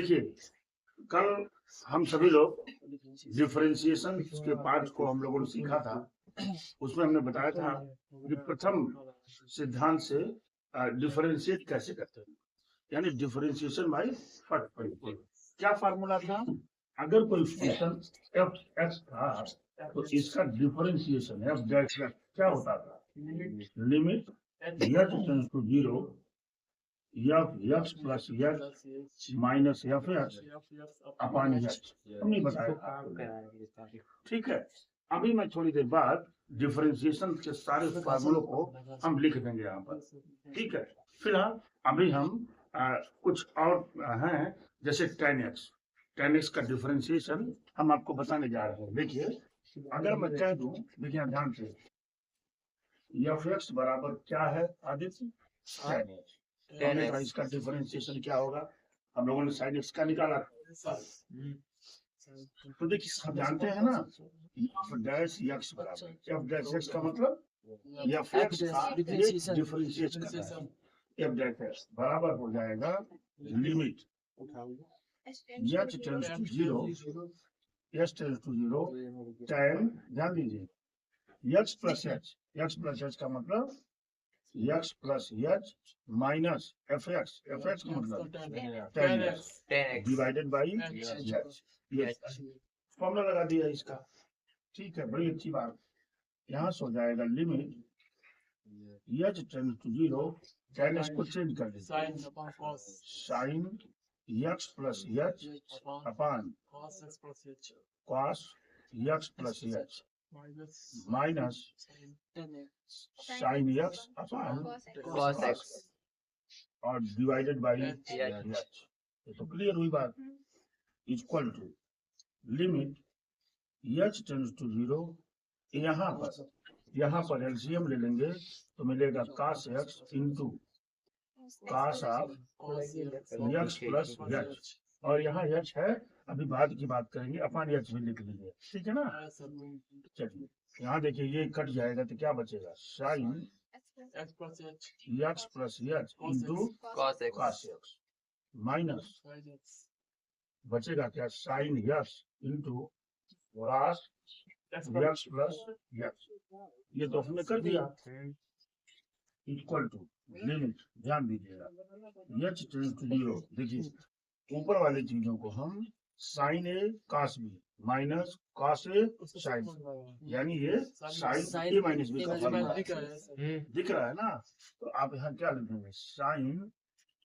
देखिए कल हम सभी लोग डिफरेंशिएशन के पार्ट को हम लोगों ने सीखा था। उसमें हमने बताया था कि प्रथम सिद्धांत से डिफरेंशिएट कैसे करते हैं, यानी डिफरेंशिएशन बाय फर्स्ट प्रिंसिपल। क्या फार्मूला था? अगर कोई फंक्शन एफ एक्स था तो इसका डिफरेंशिएशन एफ डैश क्या होता था? Limit H tends to 0 F X plus H minus F X upon H. हमने बताया, ठीक है। अभी मैं थोड़ी देर बाद डिफरेंशिएशन के सारे फार्मूलों को हम लिख देंगे यहाँ पर, ठीक है। फिलहाल अभी हम कुछ और हैं, जैसे tan x का डिफरेंशिएशन हम आपको बताने जा रहे हैं। देखिए अगर मैं कह दूं, देखिए ध्यान से, एफ एक्स बराबर क्या है आदित्य? tan x। इसका डिफरेंशिएशन क्या होगा? हम लोगों ने sin x का निकाला। तो देखिए हम जानते हैं ना, एफ डैश एक्स बराबर, एफ डैश एक्स का मतलब एफ एक्स का डिफरेंशिएट करना है। एफ डैश एक्स बराबर हो जाएगा limit H tends to 0 h tends to 0 tan, ध्यान दीजिए, एक्स प्लस एच का मतलब x plus H minus F x का मतलब tan x divided by h. ये फॉर्मूला लगा दिया इसका, ठीक है, बड़ी अच्छी बात। यहाँ से हो जाएगा limit H tends to 0, tan x को चेंज कर दीजिए, sine x plus h upon cos x plus H minus sine x upon cos x और डिवाइडेड बाई एच। तो क्लियर हुई बात। Equal to limit H tends to 0, यहाँ पर LCM ले लेंगे तो मिलेगा cos x into cos of x plus H, और यहाँ एच है, अभी बाद की बात करेंगे, अपॉन एच भी लिख लीजिए, ठीक है ना। चलिए यहाँ देखिए ये कट जाएगा तो क्या बचेगा, sign x plus H into cos x minus बचेगा क्या, sign x into cos x plus x. ये तो हमने कर दिया। इक्वल टू लिमिट, ध्यान दीजिएगा, एच टेंड्स टू 0, देखिए ऊपर वाली चीजों को हम sign A cos B minus cos A sign, यानी ये साइन ए माइनस बी का फॉर्मूला दिख रहा है ना। तो आप यहाँ क्या लिखेंगे, साइन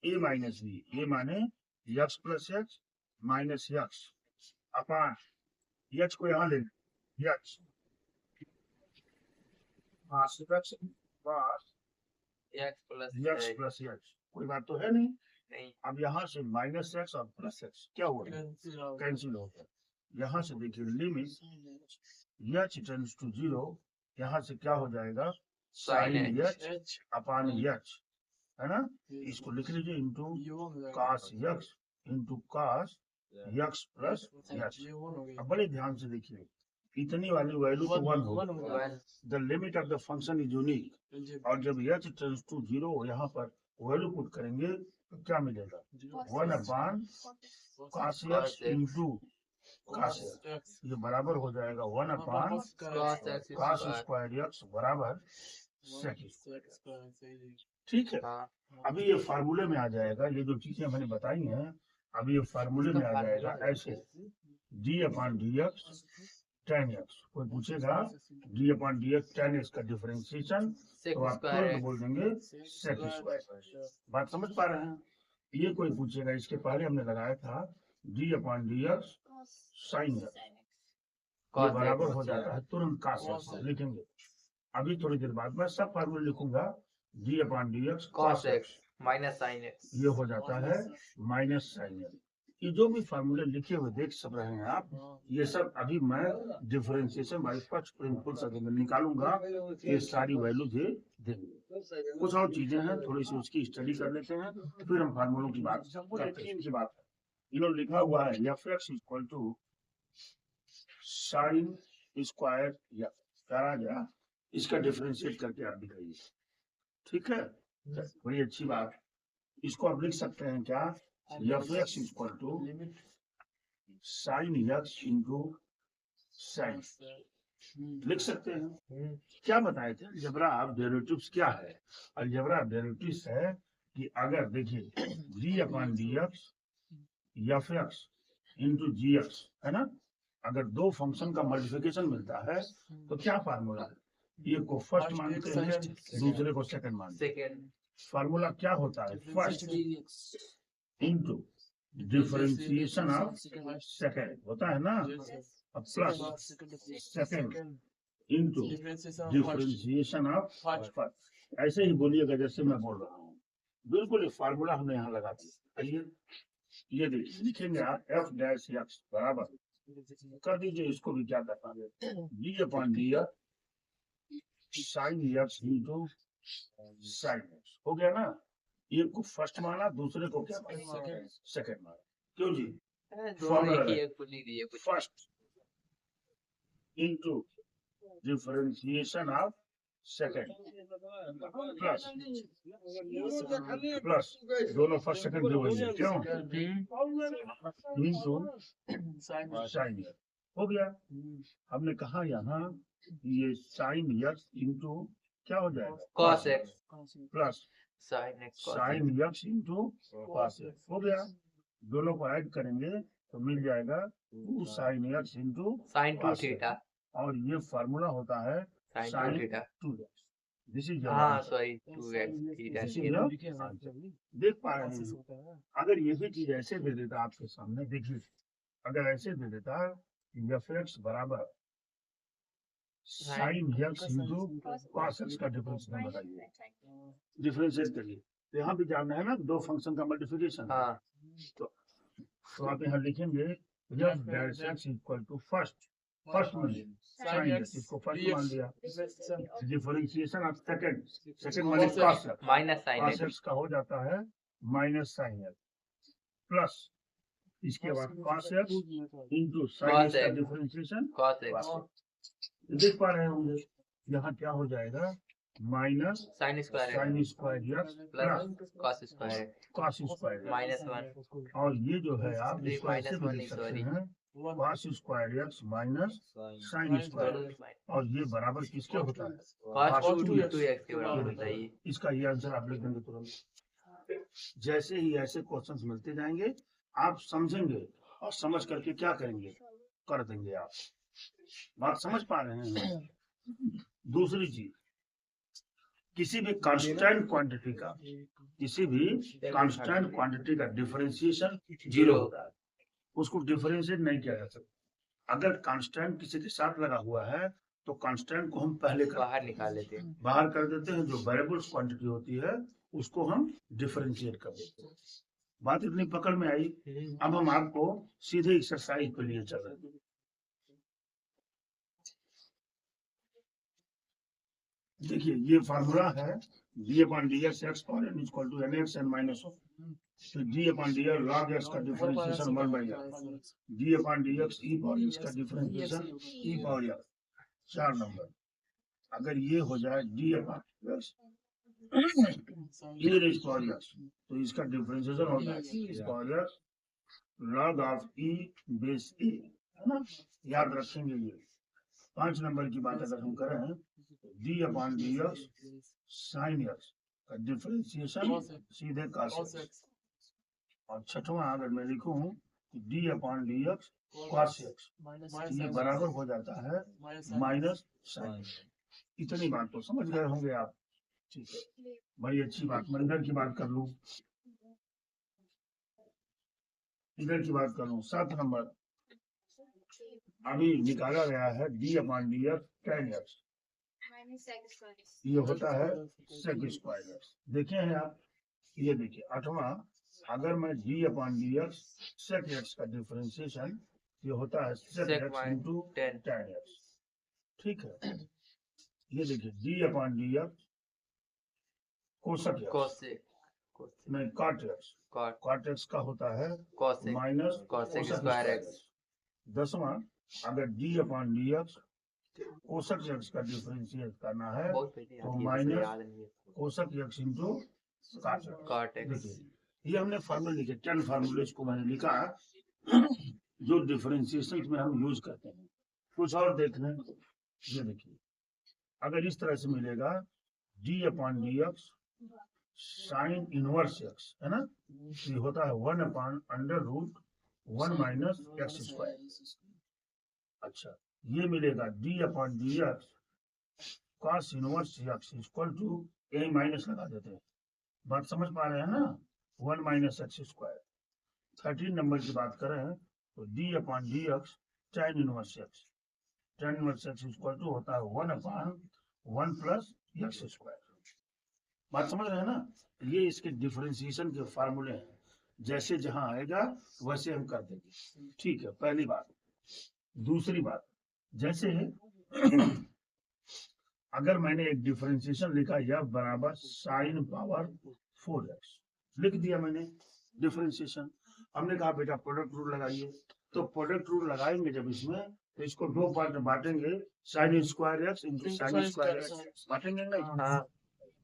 ए माइनस बी, ए माने x plus x minus x upon H को यहाँ ले एक्स एक्स प्लस एक्स, कोई बात तो है नहीं। अब यहाँ से माइनस एक्स और प्लस एक्स क्या हुआ, कैंसिल हो गया। यहाँ से देखिए लिमिट एच टेंड्स टू 0, यहाँ से क्या हो जाएगा, साइन एच अपॉन एच, है ना। इसको लिख लीजिए into cos x into cos x plus H. अब बड़े ध्यान से देखिए, इतनी वाली वैल्यू तो 1 होगा, the limit of the function is unique, और जब एच टेंड्स टू 0 यहाँ पर वैल्यू पुट करेंगे तो क्या मिलेगा, 1 upon cos x into cos x, ये बराबर हो जाएगा 1 अपॉन cos स्क्वायर x बराबर sec स्क्वायर, ठीक है। अभी ये फार्मूले में आ जाएगा, ये जो चीजें मैंने बताई हैं अभी ये फार्मूले में आ जाएगा ऐसे, D upon d x tan x। कोई पूछेगा d upon dx tan x का डिफरेंशिएशन, तो आप तुरंत बोल देंगे sec स्क्वायर। बात समझ पा रहे हैं? ये कोई पूछेगा, इसके पहले हमने लगाया था d upon dx sin x, ये बराबर हो जाता है तुरंत cos x लिखेंगे। अभी थोड़ी देर बाद मैं सब फार्मूले लिखूंगा, d upon dx cos x minus sine x, ये हो जाता है माइनस साइन एक्स। ये जो भी फार्मूले लिखे हुए देख सब रहे हैं आप, ये सब अभी मैं डिफरेंशिएशन बाय फर्स्ट प्रिंसिपल से निकालूंगा, ये सारी वैल्यू दे देंगे। कुछ और चीजें हैं, थोड़ी सी उसकी स्टडी कर लेते हैं, फिर हम फार्मूलों की बात करते हैं। बात इन्होंने लिखा हुआ है f x equal to sine square x, करा गया, इसका डिफरेंशिएट करके आप दिखाइए, ठीक है, बड़ी अच्छी बात। इसको आप लिख सकते हैं क्या, f x equal to sine x into sine, लिख सकते हैं। क्या बताए थे अलजेब्रा ऑफ डेरिवेटिव्स क्या है? अलजेब्रा ऑफ डेरिवेटिव्स है कि अगर देखिए d upon d x f x into g x है ना, अगर दो फंक्शन का मल्टीप्लिकेशन मिलता है तो क्या फार्मूला है? एक को फर्स्ट मानते हैं, दूसरे को सेकंड मानते हैं। फार्मूला क्या होता है? First into differentiation of second होता है ना, अब plus second into differentiation of first. ऐसे ही बोलिएगा जैसे मैं बोल रहा हूँ, बिल्कुल फार्मूला हमने यहाँ लगा दिया। आइए ये देखिए, लिखेंगे आप एफ डैश एक्स बराबर कर दीजिए, इसको भी क्या करना है, d upon d x sign x into sine x हो गया ना। एक को फर्स्ट माना, दूसरे को क्या माना? सेकंड माना। क्यों जी? First into differentiation of second plus दोनों फर्स्ट सेकंड जो है क्यों इंटू साइन हो गया। हमने कहा यहाँ ये साइन एक्स इंटू क्या हो जाएगा? Cos x plus sign x into cos x हो गया। दोनों को ऐड करेंगे तो मिल जाएगा 2 sine x into sine 2 theta, और ये फार्मूला होता है sine 2 x. This is sorry 2x theta. देख पा रहे हैं, अगर यही चीज ऐसे दे देता आपके सामने, देखिए अगर ऐसे दे देता एफ एक्स बराबर sign x into cos x का डिफरेंस बताइए, डिफरेंशिएट करिए। तो यहाँ भी जानना है ना दो फंक्शन का मल्टीप्लिकेशन। तो आप यहाँ लिखेंगे f dash x equal to first मान साइन एक्स, इसको फर्स्ट मान लिया, डिफरेंशिएशन ऑफ सेकंड माने cos x minus sine x का हो जाता है माइनस साइन एक्स प्लस इसके बाद cos x into sign x का डिफरेंशिएशन कॉस एक्स। देख पा रहे होंगे यहाँ क्या हो जाएगा? Minus sign square x plus cos square minus 1, और ये जो है आप इसको ऐसे भी लिख सकते हैं cos square x minus sine square, और ये बराबर किसके होता है? कॉस 2x के बराबर होता है। इसका ये आंसर आप लिख देंगे तुरंत। जैसे ही ऐसे क्वेश्चंस मिलते जाएंगे आप समझेंगे और समझ करके क्या करेंगे, कर देंगे। आप बात समझ पा रहे हैं? दूसरी चीज, किसी भी कांस्टेंट क्वांटिटी का डिफरेंशिएशन 0 होता है, उसको डिफरेंशिएट नहीं किया जा सकता। अगर कांस्टेंट किसी के साथ लगा हुआ है तो कांस्टेंट को हम पहले बाहर निकाल लेते हैं, बाहर कर देते हैं। जो वेरिएबल्स क्वांटिटी होती है उसको हम डिफरेंशिएट कर देते हैं। बात इतनी पकड़ में आई। अब हम आपको सीधे एक्सरसाइज पे लिए चल रहे हैं। देखिए ये फार्मूला है d upon d x x power n equal to n x n minus of, तो d upon d x log x का differentiation 1/r, d upon d x e power x का differentiation e power x. 4 number अगर ये हो जाए d upon x e raise power x, तो इसका differentiation होता है e power x log of e base a, है ना? याद रखेंगे ये। 5 नंबर की बात अगर हम करें D upon d x sign x का डिफरेंशिएशन सीधे कॉस एक्स, और छठवां अगर मैं लिखूं D upon d x cos x, ये बराबर हो जाता है माइनस साइन। इतनी बात तो समझ गए होंगे आप। ठीक है, बड़ी अच्छी बात। मैं इधर की बात कर लूं, 7 नंबर अभी निकाला गया है d upon d x ten x, ये होता है सेक स्क्वायर एक्स। देखे हैं आप? ये देखिए 8वां, अगर मैं d upon d x sec x का डिफरेंशिएशन ये होता है sec x into tan x. ठीक है, ये देखिए d upon d x cosec x नहीं कॉट एक्स का होता है माइनस कोसेक स्क्वायर एक्स। 10वां, अगर d upon d x cosec x का डिफरेंशिएट करना है तो minus cosec x into cot x. ये हमने फार्मूले लिखे, 10 फार्मूले को मैंने लिखा जो डिफरेंशिएशन में हम यूज करते हैं। कुछ और देख लें, ये देखिए अगर इस तरह से मिलेगा d/dx साइन इनवर्स x, है ना, ये होता है 1/√1 माइनस एक्स स्क्वायर। अच्छा, ये मिलेगा d/dx cos inverse x equal to a minus लगा देते हैं, बात समझ पा रहे हैं ना, 1 माइनस एक्स स्क्वायर। 13 नंबर की बात करें तो d/dx tan inverse x, tan inverse x equal to होता है 1/1 प्लस एक्स स्क्वायर। बात समझ रहे हैं ना, ये इसके डिफरेंशिएशन के फार्मूले हैं, जैसे जहां आएगा वैसे हम कर देंगे, ठीक है, पहली बात। दूसरी बात, जैसे अगर मैंने एक डिफरेंशिएशन लिखा f बराबर साइन पावर 4x, लिख दिया मैंने डिफरेंशिएशन। हमने कहा बेटा प्रोडक्ट रूल लगाइए, तो प्रोडक्ट रूल लगाएंगे जब इसमें, तो इसको दो पार्ट में बांटेंगे, sign square x into sign square x, बांटेंगे ना,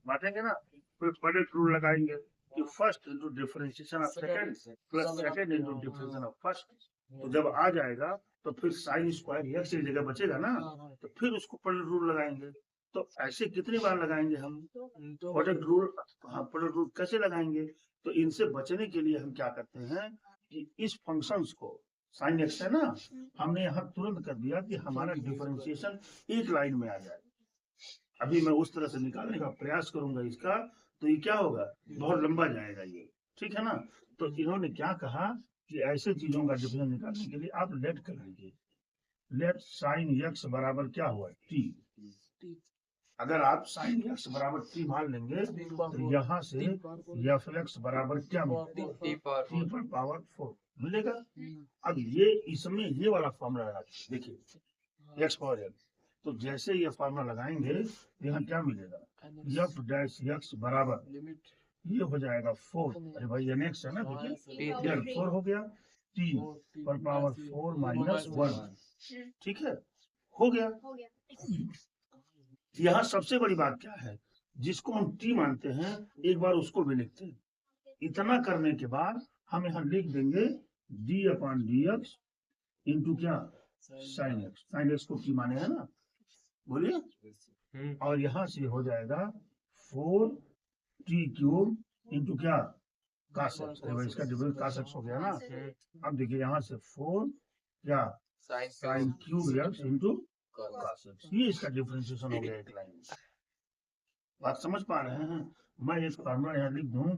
बांटेंगे ना, फिर प्रोडक्ट रूल लगाएंगे कि first into differentiation of second plus second into differentiation of first, तो जब आ जाएगा तो फिर साइन स्क्वायर एक्स की जगह बचेगा ना, तो फिर उसको प्रोडक्ट रूल लगाएंगे। तो ऐसे कितनी बार लगाएंगे हम प्रोडक्ट रूल? हाँ, प्रोडक्ट रूल कैसे लगाएंगे? तो इनसे बचने के लिए हम क्या करते हैं कि इस फंक्शंस को साइन एक्स है ना, हमने यहाँ तुरंत कर दिया कि हमारा डिफरेंशिएशन एक लाइन में आ जाए। अभी मैं उस तरह से निकालने का प्रयास करूंगा इसका, तो ये क्या होगा, बहुत लंबा जाएगा ये, ठीक है ना। तो इन्होंने क्या कहा कि ऐसे चीजों का डिफरेंस निकालने के लिए आप लेट कर लीजिए, लेट साइन एक्स बराबर क्या हुआ, टी। अगर आप साइन एक्स बराबर टी मान लेंगे तो यहाँ से एफ एक्स बराबर क्या मिलेगा, टी पर पावर 4 मिलेगा। अब ये इसमें ये वाला फॉर्मूला लगा देखिए, एक्स पावर एक्स, तो जैसे ये फॉर्मूला लगाएंगे यहाँ क्या मिलेगा, एफ डैश एक्स बराबर ये हो जाएगा 4, अरे भाई एन एक्स है ना, देखिए 4 हो गया, टी पर पावर 4 माइनस 1, ठीक है, हो गया। यहाँ सबसे बड़ी बात क्या है, जिसको हम टी मानते हैं एक बार उसको भी लिखते हैं। इतना करने के बाद हम यहाँ लिख देंगे d/dx इंटू क्या, साइन एक्स, साइन एक्स को टी माने है ना, बोलिए, और यहाँ से हो जाएगा 4t³ इंटू क्या, cos x, इसका डिफरेंस cos x हो गया ना। अब देखिए यहाँ से 4 क्या sine cube x into cos x, ये इसका डिफरेंशिएशन हो गया एक लाइन में। बात समझ पा रहे हैं? मैं एक फॉर्मूला यहाँ लिख दूं,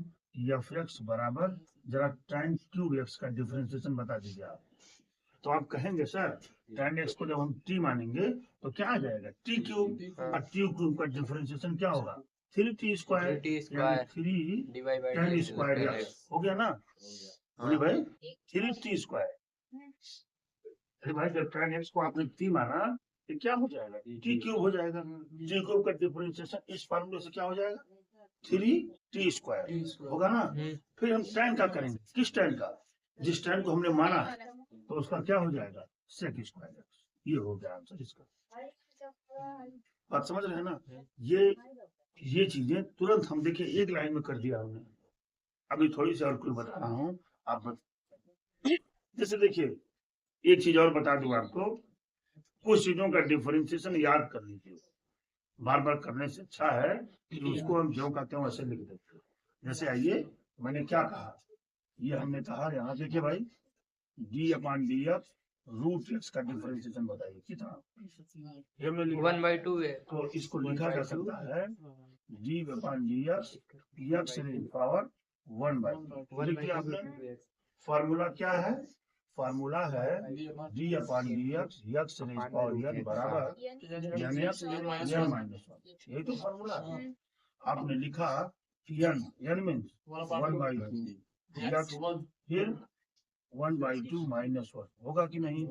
एफ एक्स बराबर, जरा tan क्यूब एक्स का डिफरेंशिएशन बता दीजिए आप। तो आप कहेंगे सर tan एक्स को जब हम t मानेंगे तो क्या आ जाएगा, t³ और t³ का डिफरेंशिएशन क्या होगा, 3t square, 3 tan square x हो गया ना, बोलिए भाई 3t स्क्वायर। अरे भाई जब tan एक्स को आपने t माना तो क्या हो जाएगा, t³ हो जाएगा, t³ का डिफरेंशिएशन इस फार्मूले से क्या हो जाएगा, 3t स्क्वायर होगा ना। फिर हम tan का करेंगे, किस tan का, जिस tan को हमने माना है, तो उसका क्या हो जाएगा, sec स्क्वायर एक्स, ये हो गया आंसर इसका। बात समझ रहे हैं ना, ये चीजें तुरंत हम देखिए एक लाइन में कर दिया हमने। अभी थोड़ी सी और कुछ बता रहा हूँ आप, जैसे देखिए एक चीज और बता दूं आपको, कुछ चीजों का डिफरेंशिएशन याद कर लीजिए, बार बार करने से अच्छा है कि उसको हम जो कहते हैं वैसे लिख देते हैं। जैसे आइए, मैंने क्या कहा, ये हमने कहा यहाँ देखिए भाई d/dx रूट एक्स का डिफरेंशिएशन बताइए कितना, 1/2 है, तो इसको लिखा जा सकता है d/dx एक्स रेज़ पावर 1/2। देखिए आपने फॉर्मूला क्या है, फॉर्मूला है d/dx x rays power n बराबर n - 1, यही तो फॉर्मूला है। आपने लिखा n मीन्स 1/2, फिर 1/2 - 1 होगा कि नहीं,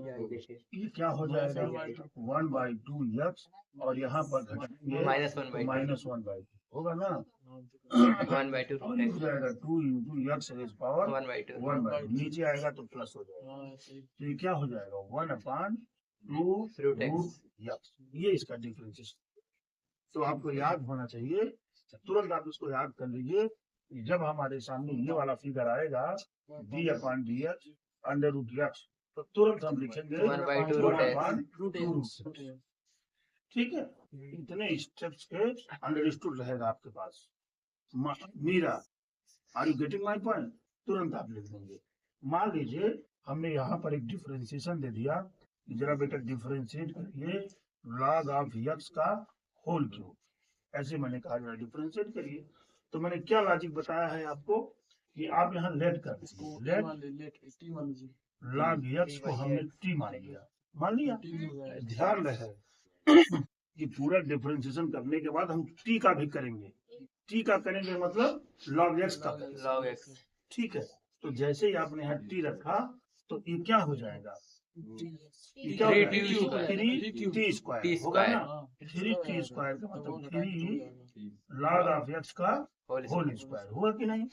ये क्या हो जाएगा 1/2 एक्स, और यहाँ पर घटाएंगे -1/2 होगा ना, 1/2 और हो जाएगा 2 इंटू एक्स रेज़ पावर 1/2, नीचे आएगा तो प्लस हो जाएगा, तो ये क्या हो जाएगा 1/2 रूट एक्स, ये इसका डिफरेंशिएशन। तो आपको याद होना चाहिए, तुरंत आप इसको याद कर लीजिए जब हमारे सामने ये वाला फिगर आएगा d/dx अंडर रूट x, तो तुरंत हम लिखेंगे 1/2 root x। ठीक है, इतने स्टेप्स के अंडरस्टूड रहेगा आपके पास। Meera, are you getting my point? तुरंत आप लिख देंगे। मान लीजिए हमने यहाँ पर एक डिफरेंशिएशन दे दिया, जरा बेटा डिफरेंशिएट करिए log ऑफ x का होल क्यूब, ऐसे मैंने कहा जरा डिफरेंशिएट करिए। तो मैंने क्या लॉजिक बताया है आपको कि आप यहाँ लेट कर दीजिए, लेट log x को हमने t मान लिया। ध्यान रहे कि पूरा डिफरेंशिएशन करने के बाद हम t का भी करेंगे, t का करेंगे मतलब log x का करेंगे। log x। ठीक है, तो जैसे ही आपने यहाँ t रखा तो ये क्या हो जाएगा? ये क्या हो जाएगा? 3t स्क्वायर होगा ना। 3t स्क्वायर का मतलब 3 log ऑफ x का होल स्क्वायर हुआ कि नहीं?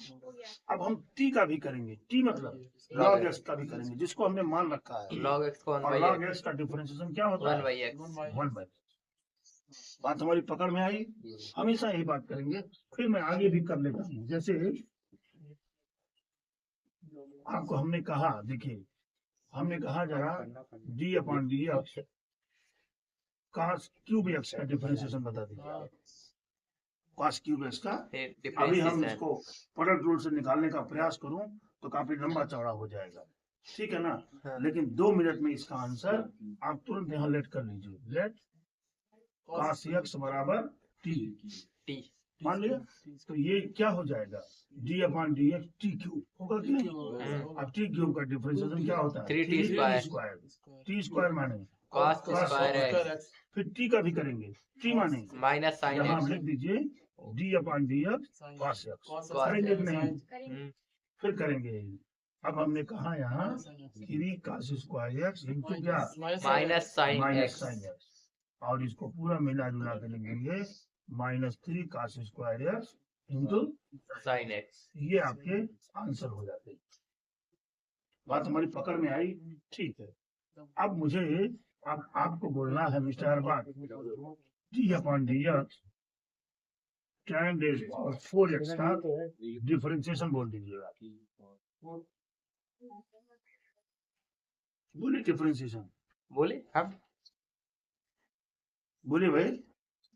अब हम t का भी करेंगे, t मतलब log x का भी करेंगे, जिसको हमने मान रखा है। log x को और log x का डिफरेंशिएशन क्या होता है? 1/x। 1/x। बात हमारी पकड़ में आई? हमेशा यही बात करेंगे। फिर मैं आगे भी कर लेता हूँ, जैसे आपको हमने कहा, देखिए हमने कहा जरा d/dx cos क्यूब x का डिफरेंशिएशन बता दीजिए। cos क्यूब x का अभी हम इसको प्रोडक्ट रूल से निकालने का प्रयास करूं तो काफी लंबा चौड़ा हो जाएगा, ठीक है ना। हाँ। लेकिन 2 मिनट में इसका आंसर आप तुरंत यहाँ लेट कर लीजिए। लेट cos x बराबर t मान लिया, तो ये क्या हो जाएगा? d/dx t क्यूब होगा कि नहीं? अब t क्यूब का डिफरेंशिएशन क्या होता है? 3t square. t स्क्वायर माने cos स्क्वायर x। फिर t का भी करेंगे, t माने माइनस sin यहाँ x। लिख दीजिए d/dx cos x। करेंगे कि नहीं? फिर करेंगे। अब हमने कहा यहाँ 3 cos स्क्वायर x इंटू क्या? Minus sin minus x। Sine x, और इसको पूरा मिला जुला के लिखेंगे -3 cos square x into sin x। ये आपके आंसर हो जाते हैं। बात हमारी पकड़ में आई? ठीक है, अब मुझे आपको बोलना है mister Arbaaz, d/dx tan days और 4x का डिफरेंशिएशन बोल दीजिएगा। बोले डिफरेंशिएशन, बोले हम बोले भाई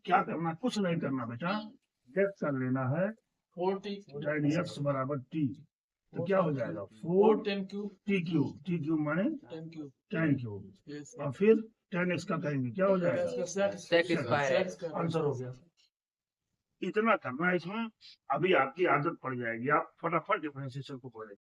क्या करना? कुछ नहीं करना बेटा, x कर लेना है 4t tan x बराबर t, तो क्या हो जाएगा? 4 10 क्यूब t क्यूब माने 10 क्यूब tan क्यूब, यस और फिर tan x का करेंगे, क्या हो जाएगा? sec square x। आंसर हो गया। इतना करना है इसमें, अभी आपकी आदत पड़ जाएगी, आप फटाफट डिफरेंशिएशन को बोले।